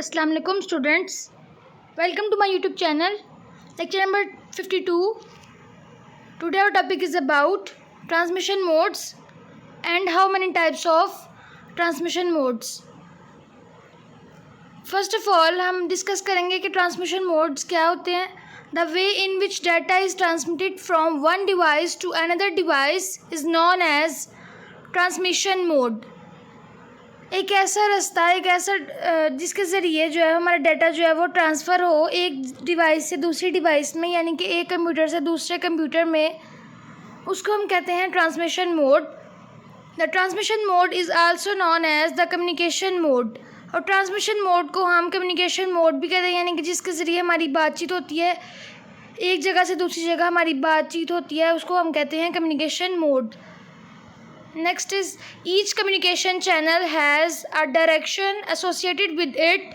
Assalamu alaikum students. Welcome to my YouTube channel. Lecture number 52. Today our topic is about transmission modes and how many types of transmission modes. First of all हम discuss करेंगे कि transmission modes क्या होते हैं. The way in which data is transmitted from one device to another device is known as transmission mode. एक ऐसा रास्ता जिसके ज़रिए जो है हमारा डाटा जो है वो ट्रांसफ़र हो एक डिवाइस से दूसरी डिवाइस में, यानी कि एक कंप्यूटर से दूसरे कंप्यूटर में, उसको हम कहते हैं transmission mode. The transmission mode is also known as the communication mode. और ट्रांसमिशन मोड को हम कम्युनिकेशन मोड भी कहते हैं, यानी कि जिसके ज़रिए हमारी बातचीत होती है, एक जगह से दूसरी जगह हमारी बातचीत होती है, उसको हम कहते हैं communication mode. Next is each communication channel has a direction associated with it.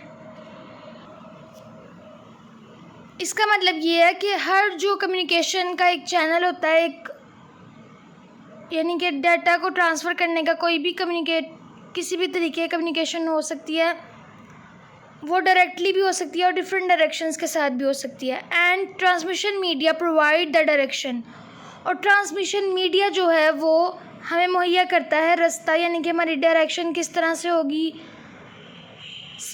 इसका मतलब ये है कि हर जो कम्युनिकेशन का एक चैनल होता है, यानी कि डाटा को ट्रांसफ़र करने का कोई भी किसी भी तरीके की कम्युनिकेशन हो सकती है, वो डायरेक्टली भी हो सकती है और डिफरेंट डायरेक्शंस के साथ भी हो सकती है. And transmission media provide the direction. और ट्रांसमिशन मीडिया जो है वो हमें मुहैया करता है रास्ता, यानी कि हमारी डायरेक्शन किस तरह से होगी,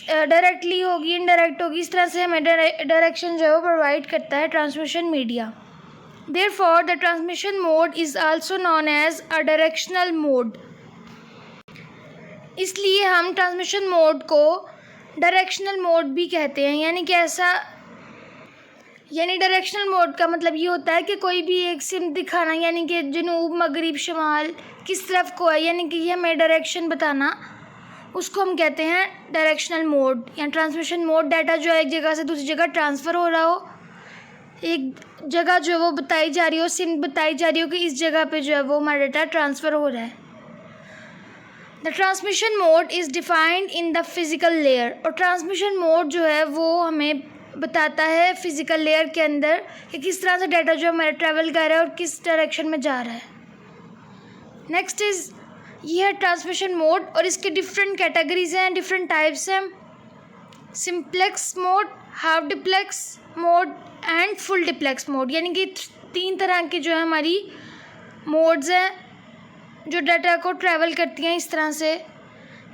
डायरेक्टली होगी, इनडायरेक्ट होगी, इस तरह से हमें डायरेक्शन जो है वो प्रोवाइड करता है transmission media. Therefore the transmission mode is also known as a directional mode. इसलिए हम ट्रांसमिशन मोड को डायरेक्शनल मोड भी कहते हैं. यानी डायरेक्शनल मोड का मतलब ये होता है कि कोई भी एक सिम दिखाना, यानी कि जनूब मगरिब शमाल किस तरफ को है, यानी कि ये हमें डायरेक्शन बताना, उसको हम कहते हैं डायरेक्शनल मोड या ट्रांसमिशन मोड. डाटा जो है एक जगह से दूसरी जगह ट्रांसफ़र हो रहा हो, एक जगह जो है वो बताई जा रही हो, सिम बताई जा रही हो कि इस जगह पे जो है वो हमारा डाटा ट्रांसफ़र हो रहा है. The transmission mode is defined in the physical layer. और ट्रांसमिशन मोड जो है वो हमें बताता है फिज़िकल लेयर के अंदर कि किस तरह से डाटा जो हमारा ट्रैवल कर रहा है और किस डायरेक्शन में जा रहा है. नेक्स्ट इज़ ये है ट्रांसमिशन मोड, और इसके डिफरेंट कैटेगरीज हैं, डिफरेंट टाइप्स हैं. Simplex mode, half diplex mode and full diplex mode. यानी कि 3 तरह की जो है हमारी मोड्स हैं जो डाटा को ट्रैवल करती हैं इस तरह से.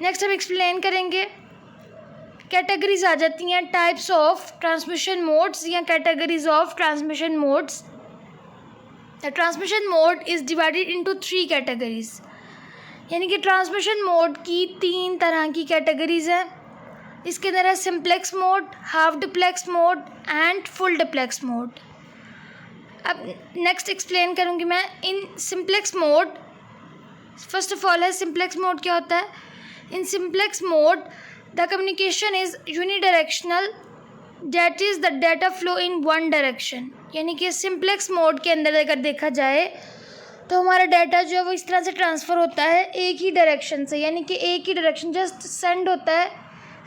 नेक्स्ट हम एक्सप्लेन करेंगे. कैटेगरीज आ जाती हैं टाइप्स ऑफ ट्रांसमिशन मोड्स या categories of transmission modes. The transmission mode is divided into 3 categories. यानी कि ट्रांसमिशन मोड की 3 तरह की कैटेगरीज हैं. इसके अंदर है simplex mode, half diplex mode and full diplex mode. अब नेक्स्ट एक्सप्लेन करूँगी मैं. In simplex mode, first of all है सिंप्लेक्स मोड क्या होता है. In simplex mode the communication is unidirectional, that is the data flow in one direction. यानी कि simplex mode के अंदर अगर देखा जाए तो हमारा डाटा जो है वो इस तरह से ट्रांसफ़र होता है एक ही डायरेक्शन से, यानी कि एक ही डायरेक्शन, जस्ट सेंड होता है,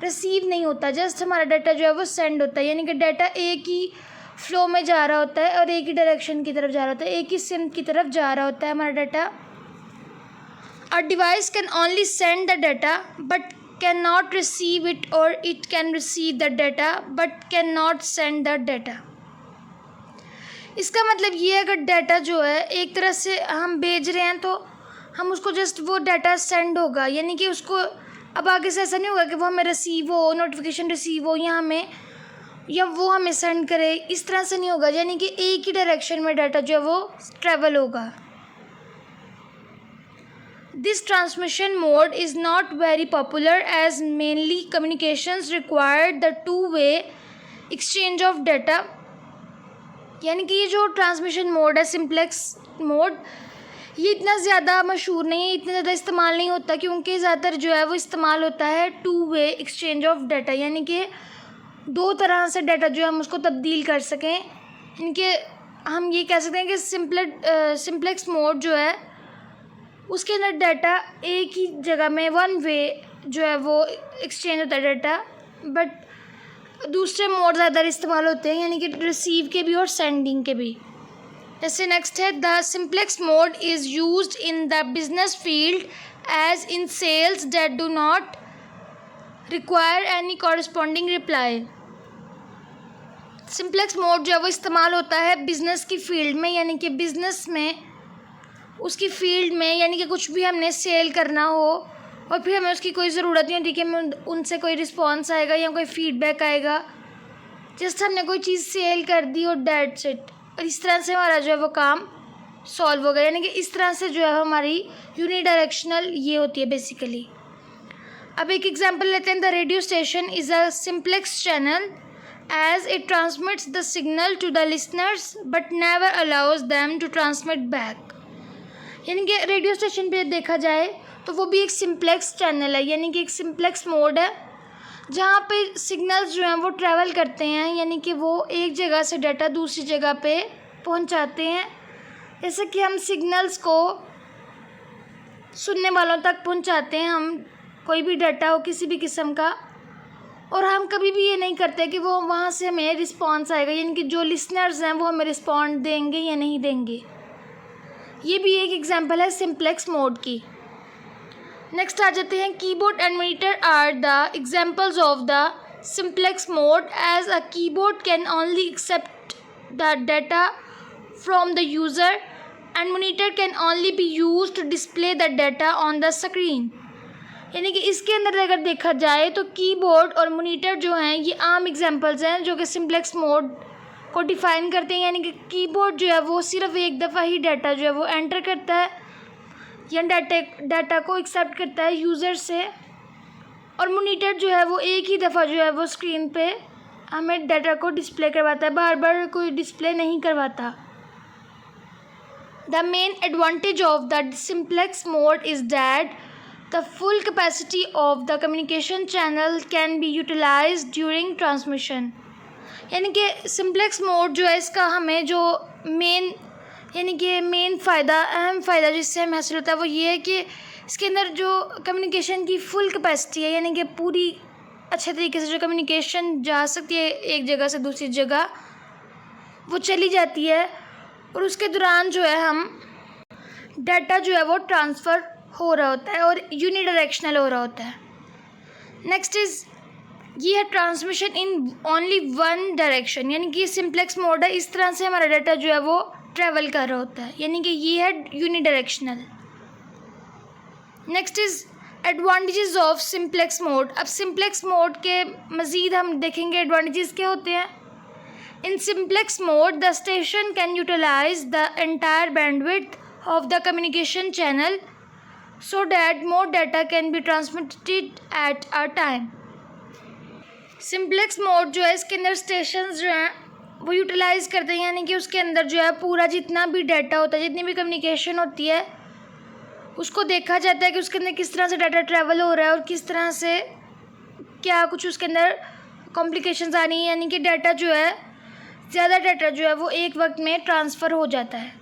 रिसीव नहीं होता, जस्ट हमारा डाटा जो है वो सेंड होता है. यानी कि डाटा एक ही फ्लो में जा रहा होता है और एक ही डायरेक्शन की तरफ जा रहा होता है, एक ही सिम की तरफ जा रहा होता है हमारा data. A device can only send the data but cannot receive it, or it can receive the data but cannot send the data. इसका मतलब ये है अगर डाटा जो है एक तरह से हम भेज रहे हैं तो हम उसको जस्ट वो डाटा सेंड होगा, यानी कि उसको अब आगे से ऐसा नहीं होगा कि वो हमें रिसीव हो, नोटिफिकेशन रिसीव हो या वो हमें सेंड करे, इस तरह से नहीं होगा. यानी कि एक ही डायरेक्शन में डाटा जो है वो ट्रैवल होगा. This transmission mode is not very popular as mainly communications require the two-way exchange of data. यानी कि ये जो ट्रांसमिशन मोड है सिंप्लेक्स मोड, ये इतना ज़्यादा मशहूर नहीं है, इतना ज़्यादा इस्तेमाल नहीं होता, क्योंकि ज़्यादातर जो है वो इस्तेमाल होता है टू-वे एक्सचेंज ऑफ डाटा. यानी कि 2 तरह से डाटा जो है हम उसको तब्दील कर सकें. इनके हम ये कह सकते हैं कि सिंप्लेक्स मोड जो है उसके अंदर डाटा एक ही जगह में 1 वे जो है वो एक्सचेंज होता है डाटा, बट दूसरे मोड ज़्यादा इस्तेमाल होते हैं, यानी कि रिसीव के भी और सेंडिंग के भी. जैसे नेक्स्ट है the simplex mode is used in the business field as in sales that do not require any corresponding reply. Simplex mode जो है वो इस्तेमाल होता है बिज़नेस की फील्ड में, यानी कि बिज़नेस में उसकी फील्ड में, यानी कि कुछ भी हमने सेल करना हो और फिर हमें उसकी कोई ज़रूरत नहीं होती कि हमें उनसे कोई रिस्पॉन्स आएगा या कोई फीडबैक आएगा, जस्ट हमने कोई चीज़ सेल कर दी और डेट्स इट, और इस तरह से हमारा जो है वो काम सॉल्व हो गया। यानी कि इस तरह से जो है हमारी यूनिडायरेक्शनल ये होती है बेसिकली। अब एक एग्जांपल लेते हैं। The radio station is a simplex channel as it transmits the signal to the listeners but never allows them to transmit back. यानी कि रेडियो स्टेशन पे देखा जाए तो वो भी एक सिंप्लेक्स चैनल है, यानी कि एक सिंप्लेक्स मोड है जहाँ पे सिग्नल्स जो हैं वो ट्रैवल करते हैं, यानी कि वो एक जगह से डाटा दूसरी जगह पे पहुँचाते हैं। जैसे कि हम सिग्नल्स को सुनने वालों तक पहुँचाते हैं, हम कोई भी डाटा हो किसी भी किस्म का, और हम कभी भी ये नहीं करते कि वो वहाँ से हमें रिस्पॉन्स आएगा, यानी कि जो लिसनर्स हैं वो हमें रिस्पॉन्ड देंगे या नहीं देंगे। ये भी एक एग्जांपल है सिंप्लेक्स मोड की। नेक्स्ट आ जाते हैं keyboard and monitor are the examples of the simplex mode as a keyboard can only accept the data from the user and monitor can only be use to display the data on the screen. यानी कि इसके अंदर अगर देखा जाए तो keyboard और monitor जो हैं ये आम एग्जांपल्स हैं जो कि सिंप्लेक्स मोड को डिफ़ाइन करते हैं। यानी कि कीबोर्ड जो है वो सिर्फ एक दफ़ा ही डाटा जो है वो एंटर करता है या डाटा को एक्सेप्ट करता है यूज़र से, और मॉनिटर जो है वो एक ही दफ़ा जो है वो स्क्रीन पे हमें डाटा को डिस्प्ले करवाता है, बार बार कोई डिस्प्ले नहीं करवाता। The main advantage of the simplex mode is that the full capacity of the communication channel can be utilized during transmission। यानी कि सिंप्लेक्स मोड जो है इसका हमें जो मेन फ़ायदा, अहम फ़ायदा जिससे हमें हासिल होता है वो ये है कि इसके अंदर जो कम्युनिकेशन की फुल कैपेसिटी है, यानी कि पूरी अच्छे तरीके से जो कम्युनिकेशन जा सकती है एक जगह से दूसरी जगह वो चली जाती है, और उसके दौरान जो है हम डाटा जो है वो ट्रांसफ़र हो रहा होता है और यूनिडायरेक्शनल हो रहा होता है। नेक्स्ट इज़ ये है transmission in only one direction, यानी कि ये सिंप्लेक्स मोड है, इस तरह से हमारा डाटा जो है वो ट्रैवल कर रहा होता है, यानी कि ये है unidirectional. Next is advantages of simplex mode. अब सिंप्लेक्स मोड के मज़ीद हम देखेंगे एडवांटेजेस क्या होते हैं। In simplex mode the station can utilise the entire bandwidth of the communication channel so that more data can be transmitted at a time। Simplex mode जो है इसके अंदर स्टेशंस जो हैं वो यूटिलाइज़ करते हैं, यानी कि उसके अंदर जो है पूरा जितना भी डाटा होता है, जितनी भी कम्युनिकेशन होती है उसको देखा जाता है कि उसके अंदर किस तरह से डाटा ट्रैवल हो रहा है और किस तरह से क्या कुछ उसके अंदर कॉम्प्लिकेशंस आ रही हैं, यानी कि डाटा जो है ज़्यादा डाटा जो है वो एक वक्त में ट्रांसफ़र हो जाता है।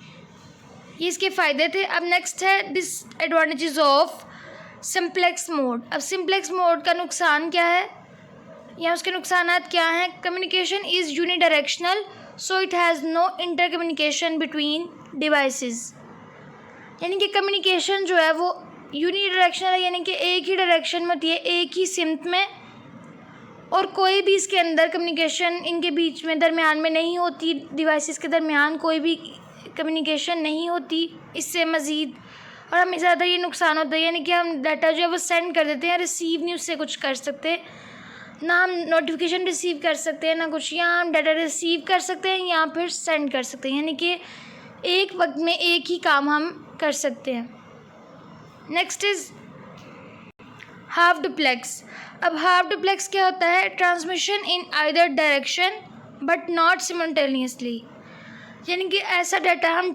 ये इसके फ़ायदे थे। अब नेक्स्ट है डिसएडवांटेजेस ऑफ सिंप्लेक्स मोड। अब सिंप्लेक्स मोड का नुकसान क्या है या उसके नुकसानात क्या हैं। Communication is unidirectional so it has no inter communication between devices. यानी कि कम्युनिकेशन जो है वो यूनिडायरेक्शनल है, यानी कि एक ही डायरेक्शन में होती है, एक ही सिमत में, और कोई भी इसके अंदर कम्युनिकेशन इनके बीच में दरमियान में नहीं होती, डिवाइसेस के दरमियान कोई भी कम्युनिकेशन नहीं होती इससे मज़ीद। और हमें ज़्यादा ये नुकसान होता है, यानी कि हम डाटा जो है वो सेंड कर देते हैं, रिसीव नहीं उससे कुछ कर सकते, ना हम नोटिफिकेशन रिसीव कर सकते हैं ना कुछ, या हम डाटा रिसीव कर सकते हैं या फिर सेंड कर सकते हैं, यानी कि एक वक्त में एक ही काम हम कर सकते हैं। Next is half duplex. अब हाफ डुप्लेक्स क्या होता है। Transmission in either direction but not simultaneously. यानी कि ऐसा डाटा हम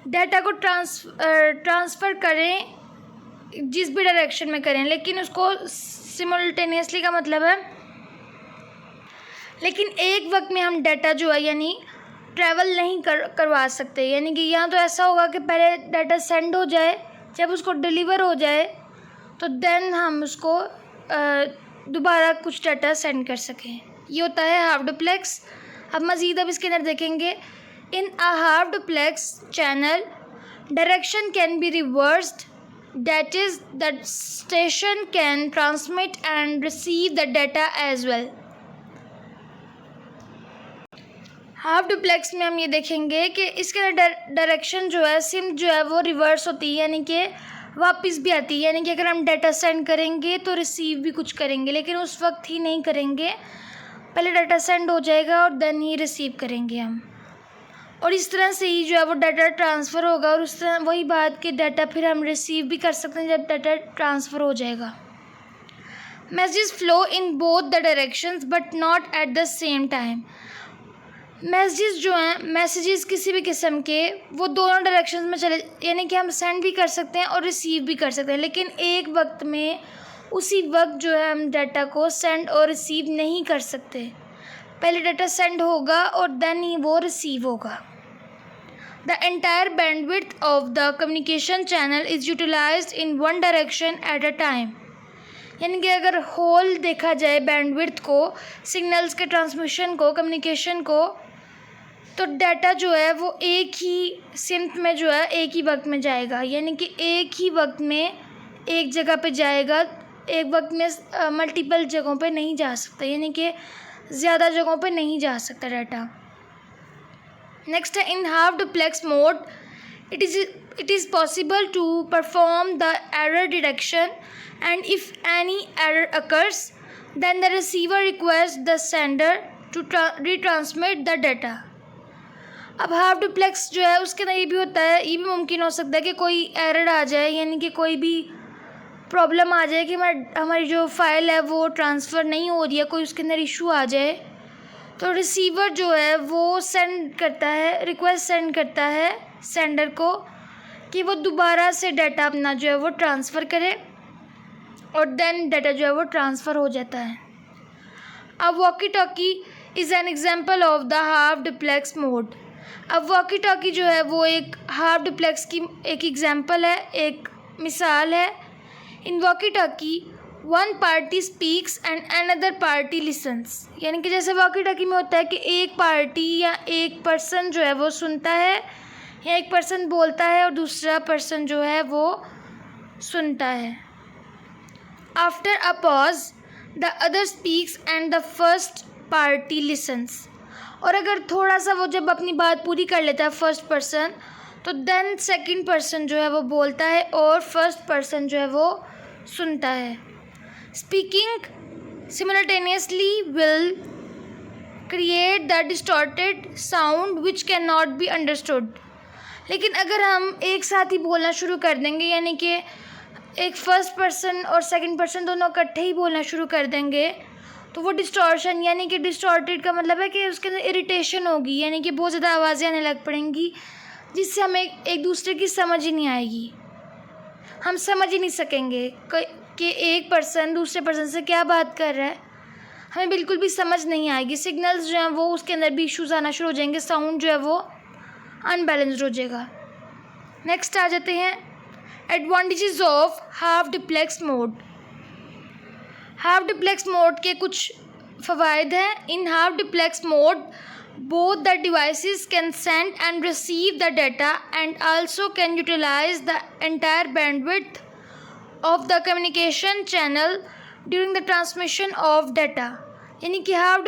डाटा को ट्रांसफ़र करें जिस भी डायरेक्शन में करें, लेकिन उसको सिमल्टेनियसली का मतलब है लेकिन एक वक्त में हम डाटा जो है यानी ट्रैवल नहीं करवा सकते। यानी कि यहाँ तो ऐसा होगा कि पहले डाटा सेंड हो जाए, जब उसको डिलीवर हो जाए तो देन हम उसको दोबारा कुछ डाटा सेंड कर सकें। ये होता है हाफ डुप्लेक्स। अब मज़ीद अब इसके अंदर देखेंगे। In a half duplex channel direction can be reversed that is the station can transmit and receive the data as well. Half duplex में हम ये देखेंगे कि इसके डायरेक्शन जो है सिम जो है वो रिवर्स होती है, यानी कि वापस भी आती है। यानी कि अगर हम डाटा सेंड करेंगे तो रिसीव भी कुछ करेंगे, लेकिन उस वक्त ही नहीं करेंगे, पहले डाटा सेंड हो जाएगा और देन ही रिसीव करेंगे हम। और इस तरह से ही जो है वो डाटा ट्रांसफ़र होगा, और उस तरह वही बात कि डाटा फिर हम रिसीव भी कर सकते हैं जब डाटा ट्रांसफ़र हो जाएगा। Messages flow in both the directions but not at the same time. Messages जो हैं, मैसेजेस किसी भी किस्म के, वो दोनों डायरेक्शंस में चले, यानी कि हम सेंड भी कर सकते हैं और रिसीव भी कर सकते हैं, लेकिन एक वक्त में उसी वक्त जो है हम डाटा को सेंड और रिसीव नहीं कर सकते। पहले डाटा सेंड होगा और देन ही वो रिसीव होगा। The entire bandwidth of the communication channel is utilised in one direction at a time. यानी कि अगर होल देखा जाए बैंडविड्थ को, सिग्नल्स के ट्रांसमिशन को, कम्युनिकेशन को, तो डाटा जो है वो एक ही सिंक में जो है एक ही वक्त में जाएगा, यानी कि एक ही वक्त में एक जगह पे जाएगा, एक वक्त में मल्टीपल जगहों पे नहीं जा सकता, यानी कि ज़्यादा जगहों पे नहीं जा सकता डाटा। नेक्स्ट है in half duplex mode it is possible to perform the error detection, and if any error occurs then the receiver requests the sender to retransmit the data। अब हाफ डुप्लेक्स जो है उसके अंदर ये भी होता है, ये भी मुमकिन हो सकता है कि कोई एरर आ जाए, यानी कि कोई भी प्रॉब्लम आ जाए कि हमारी जो फाइल है वो ट्रांसफ़र नहीं हो रही है, कोई उसके अंदर इशू आ जाए, तो रिसीवर जो है वो सेंड करता है, रिक्वेस्ट सेंड करता है सेंडर को कि वो दोबारा से डाटा अपना जो है वो ट्रांसफ़र करे, और देन डाटा जो है वो ट्रांसफ़र हो जाता है। अब walkie talkie is an example of the half duplex mode. अब वॉकी टॉकी जो है वो एक हाफ डुप्लेक्स की एक एग्जांपल है, एक मिसाल है। In walkie talkie one party speaks and another party listens. यानी कि जैसे वॉकी टॉकी में होता है कि एक पार्टी या एक पर्सन जो है वो सुनता है, या एक पर्सन बोलता है और दूसरा पर्सन जो है वो सुनता है। After a pause the other speaks and the first party lessons. और अगर थोड़ा सा वो जब अपनी बात पूरी कर लेता है फर्स्ट पर्सन, तो देन सेकंड पर्सन जो है वो बोलता है और फर्स्ट पर्सन जो है वो सुनता है। Speaking simultaneously will create the distorted sound which can not be understood. लेकिन अगर हम एक साथ ही बोलना शुरू कर देंगे, यानी कि एक फर्स्ट पर्सन और सेकंड पर्सन दोनों इकट्ठे ही बोलना शुरू कर देंगे, तो वो डिस्टॉर्शन, यानी कि डिस्टॉर्टेड का मतलब है कि उसके अंदर इरिटेशन होगी, यानी कि बहुत ज़्यादा आवाज़ें आने लग पड़ेंगी, जिससे हमें एक दूसरे की समझ ही नहीं आएगी। हम समझ ही नहीं सकेंगे कि एक पर्सन दूसरे पर्सन से क्या बात कर रहा है, हमें बिल्कुल भी समझ नहीं आएगी। सिग्नल्स जो हैं वो उसके अंदर भी इशूज़ आना शुरू हो जाएंगे, साउंड जो है वो अनबैलेंस्ड हो जाएगा। नेक्स्ट आ जाते हैं advantages of half duplex mode. Half duplex mode के कुछ फ़वाइद हैं। In half duplex mode both the devices can send and receive the data and also can utilize the entire bandwidth of the communication channel during the transmission of data। यानी कि half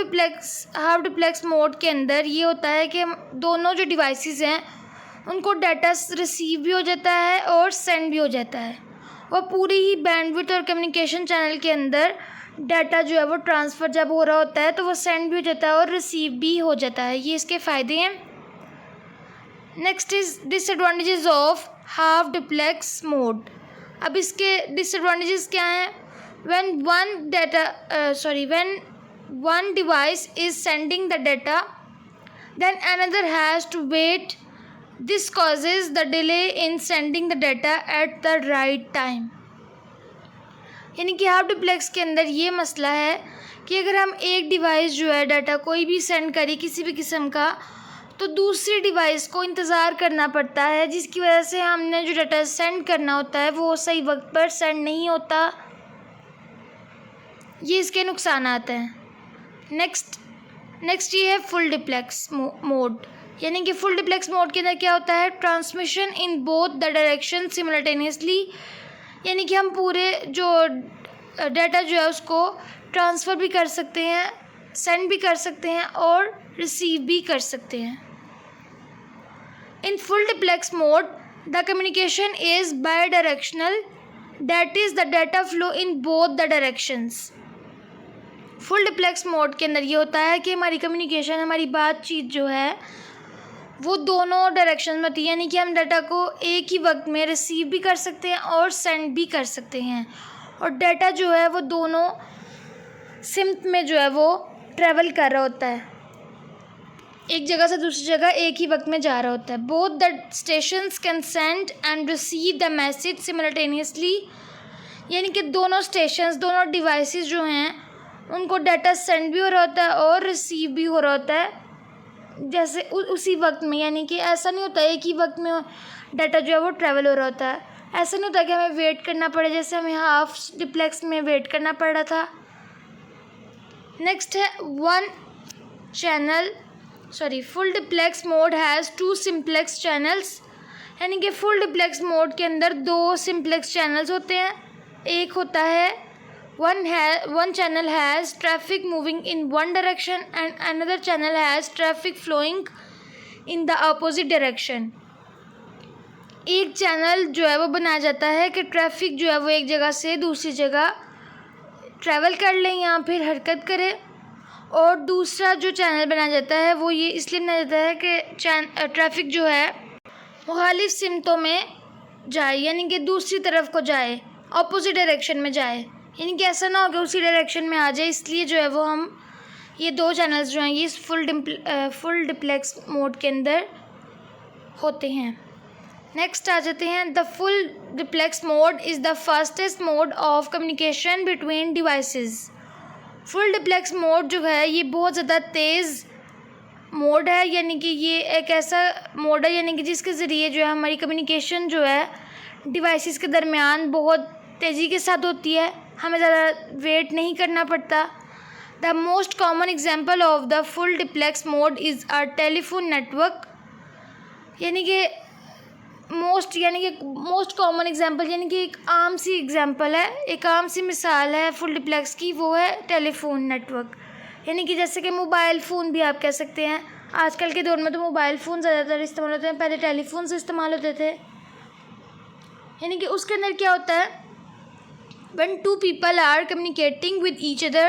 duplex mode के अंदर ये होता है कि दोनों जो डिवाइसेस हैं उनको डाटा रिसीव भी हो जाता है और सेंड भी हो जाता है, और पूरी ही बैंडविड्थ और कम्युनिकेशन चैनल के अंदर डाटा जो है वो ट्रांसफ़र जब हो रहा होता है तो वो सेंड भी हो जाता है और रिसीव भी हो जाता है। ये इसके फ़ायदे हैं। Next is disadvantages of half duplex mode. अब इसके डिसएडवांटेजेस क्या हैं? When one device is sending the data then another has to wait, this causes the delay in sending the data at the right time. यानी कि half duplex के अंदर ये मसला है कि अगर हम एक डिवाइस जो है डाटा कोई भी सेंड करें किसी भी किस्म का, तो दूसरी डिवाइस को इंतज़ार करना पड़ता है, जिसकी वजह से हमने जो डाटा सेंड करना होता है वो सही वक्त पर सेंड नहीं होता। ये इसके नुकसानात हैं। नेक्स्ट ये है फुल डुप्लेक्स मोड। यानी कि फुल डुप्लेक्स मोड के अंदर क्या होता है? Transmission in both the direction simultaneously यानी कि हम पूरे जो डाटा जो है उसको ट्रांसफ़र भी कर सकते हैं, सेंड भी कर सकते हैं और रिसीव भी कर सकते हैं। In full diplex mode the communication is by directional, that is the data flow in both the directions. Full diplex mode के अंदर ये होता है कि हमारी कम्युनिकेशन, हमारी बातचीत जो है वो दोनों डायरेक्शन में होती है, यानी कि हम डाटा को एक ही वक्त में रिसीव भी कर सकते हैं और सेंड भी कर सकते हैं, और डाटा जो है वो दोनों सिम्ट में जो है वो ट्रैवल कर रहा होता है, एक जगह से दूसरी जगह एक ही वक्त में जा रहा होता है। Both the stations can send and receive the message simultaneously, यानी कि दोनों स्टेशंस, दोनों डिवाइसेस जो हैं उनको डाटा सेंड भी हो रहा होता है और रिसीव भी हो रहा होता है जैसे उसी वक्त में, यानी कि ऐसा नहीं होता एक ही वक्त में डाटा जो है वो ट्रैवल हो रहा होता है। ऐसा नहीं होता कि हमें वेट करना पड़े, जैसे हमें हाफ डिप्लेक्स में वेट करना पड़ रहा था। नेक्स्ट है full diplex mode has 2 simplex channels, यानी कि फुल डिप्लेक्स मोड के अंदर 2 सिम्प्लेक्स चैनल्स होते हैं। एक होता है one channel has traffic moving in one direction and another channel has traffic flowing in the opposite direction। एक चैनल जो है वो बनाया जाता है कि ट्रैफिक जो है वो एक जगह से दूसरी जगह ट्रैवल कर लें या फिर हरकत करे, और दूसरा जो चैनल बनाया जाता है वो ये इसलिए बनाया जाता है कि ट्रैफिक जो है मुखालिफ सिमतों में जाए, यानी कि दूसरी तरफ को जाए, अपोजिट डायरेक्शन में जाए, यानी कि ऐसा ना हो कि उसी डायरेक्शन में आ जाए। इसलिए जो है वो हम ये 2 चैनल्स जो हैं ये फुल डिप्लेक्स मोड के अंदर होते हैं। नेक्स्ट आ जाते हैं, the full diplex mode is the fastest mode of communication between devices. Full diplex mode जो है ये बहुत ज़्यादा तेज़ मोड है, यानी कि ये एक ऐसा मोड है यानी कि जिसके ज़रिए जो है हमारी कम्युनिकेशन जो है डिवाइसेस के दरमियान बहुत तेज़ी के साथ होती है, हमें ज़्यादा वेट नहीं करना पड़ता। The most common example of the full diplex mode is our telephone network, यानी कि मोस्ट कॉमन एग्जाम्पल, यानी कि एक आम सी एग्जाम्पल है, एक आम सी मिसाल है फुल डिप्लेक्स की, वो है टेलीफोन नेटवर्क। यानी कि जैसे कि मोबाइल फ़ोन भी आप कह सकते हैं, आजकल के दौर में तो मोबाइल फ़ोन ज़्यादातर इस्तेमाल होते हैं, पहले टेलीफोन से इस्तेमाल होते थे। यानी कि उसके अंदर क्या होता है, when 2 people are communicating with each other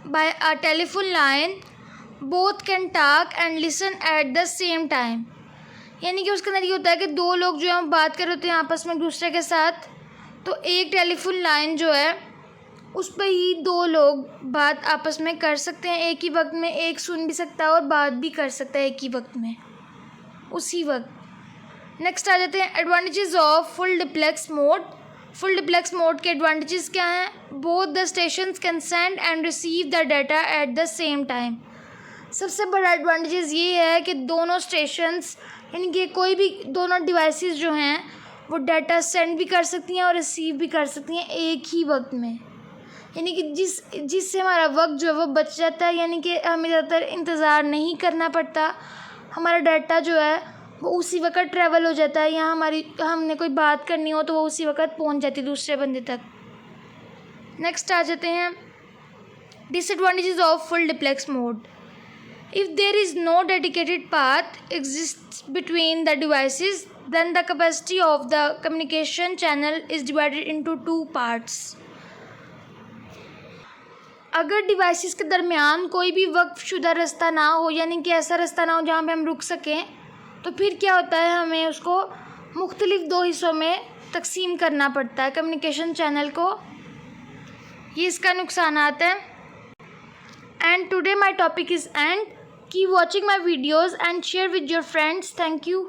by a telephone line, both can talk and listen at the same time। यानी कि उसके अंदर ये होता है कि 2 लोग जो हैं बात कर रहे होते हैं आपस में एक दूसरे के साथ, तो एक टेलीफोन लाइन जो है उस पर ही 2 लोग बात आपस में कर सकते हैं एक ही वक्त में, एक सुन भी सकता है और बात भी कर सकता है एक ही वक्त में, उसी वक्त। नेक्स्ट आ जाते हैं advantages of full diplex mode. Full diplex mode के एडवांटेजेस क्या हैं, both the stations can send and receive the data at the same time. सबसे बड़ा एडवांटेजेस ये है कि दोनों स्टेशंस, यानी कि कोई भी दोनों डिवाइसेस जो हैं वो डाटा सेंड भी कर सकती हैं और रिसीव भी कर सकती हैं एक ही वक्त में, यानी कि जिससे हमारा वक्त जो है वो बच जाता है, यानी कि हमें ज़्यादातर इंतज़ार नहीं करना पड़ता, हमारा डाटा जो है वो उसी वक्त ट्रैवल हो जाता है, या हमने कोई बात करनी हो तो वो उसी वक्त पहुंच जाती है दूसरे बंदे तक। नेक्स्ट आ जाते हैं disadvantages of full diplex mode. If there is no dedicated path exist between the devices then the capacity of the communication channel is divided into 2 parts. अगर डिवाइसेस के दरमियान कोई भी वक्फशुदा रास्ता ना हो, यानी कि ऐसा रास्ता ना हो जहाँ पे हम रुक सकें, तो फिर क्या होता है, हमें उसको मुख्तलिफ 2 हिस्सों में तकसीम करना पड़ता है कम्युनिकेशन चैनल को, ये इसका नुकसानात है। And today my topic is and. Keep watching my videos and share with your friends. Thank you.